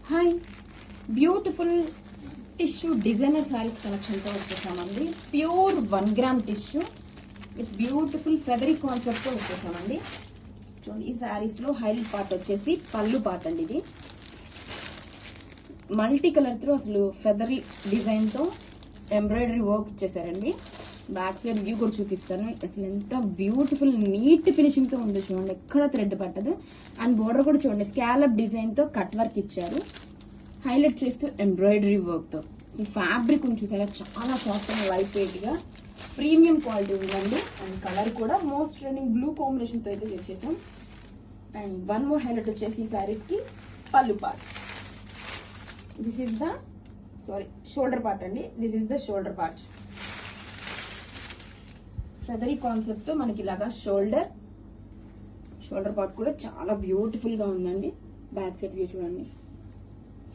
Hi, beautiful tissue designer sarees collection తో వచ్చేసామండి. Pure 1 gram tissue with beautiful feathery concept తో వచ్చేసామండి. చూడండి, ఈ శారీస్ లో హైలైట్ పార్ట్ వచ్చేసి పళ్ళు పార్ట్ అండి. ఇది మల్టీ కలర్ తో అసలు ఫెదరీ డిజైన్ తో ఎంబ్రాయిడరీ వర్క్ ఇచ్చేసారండి. బ్యాక్ సైడ్ వ్యూ కూడా చూపిస్తాను. అసలు ఎంత బ్యూటిఫుల్ నీట్ ఫినిషింగ్ తో ఉందో చూడండి, ఎక్కడ థ్రెడ్ పట్టదు. అండ్ బోర్డర్ కూడా చూడండి, స్కాలప్ డిజైన్ తో కట్ వర్క్ ఇచ్చారు, హైలైట్ చేస్తూ ఎంబ్రాయిడరీ వర్క్ తో. అసలు ఫ్యాబ్రిక్ చూసారా, చాలా సాఫ్ట్ అండ్ లైట్ వెయిట్ గా ప్రీమియం క్వాలిటీ ఉందండి. అండ్ కలర్ కూడా మోస్ట్ ట్రెండింగ్ బ్లూ కాంబినేషన్ తో అయితే తెచ్చేసాం. అండ్ వన్ మోర్ హైలైట్ వచ్చేసి ఈ శారీస్ కి పళ్ళు part. This is the shoulder part అండి. This is the shoulder part. Feathery concept తో మనకి ఇలాగా షోల్డర్ పార్ట్ కూడా చాలా బ్యూటిఫుల్ గా ఉందండి. బ్యాక్ సైడ్ వ్యూ చూడండి,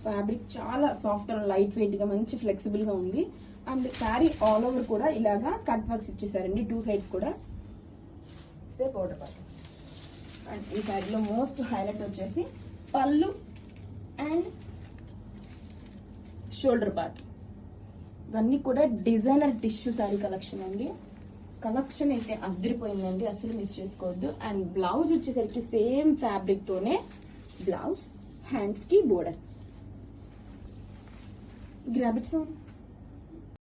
ఫ్యాబ్రిక్ చాలా సాఫ్ట్ అండ్ లైట్ వెయిట్ గా మంచి ఫ్లెక్సిబుల్ గా ఉంది. అండ్ శారీ ఆల్ ఓవర్ కూడా ఇలాగా కట్ వర్క్స్ ఇచ్చేసారండి, 2 సైడ్స్ కూడా. Border part. అండ్ ఈ శారీలో మోస్ట్ హైలైట్ వచ్చేసి పళ్ళు అండ్ షోల్డర్ పార్ట్. ఇవన్నీ కూడా డిజైనర్ టిష్యూ శారీ కలెక్షన్ అండి. కలెక్షన్ అయితే అదిరిపోయిందండి, అసలు మిస్ చేసుకోవద్దు. అండ్ బ్లౌజ్ వచ్చేసరికి సేమ్ ఫ్యాబ్రిక్ తోనే బ్లౌజ్, హ్యాండ్స్ కి బోర్డర్. Grab it son.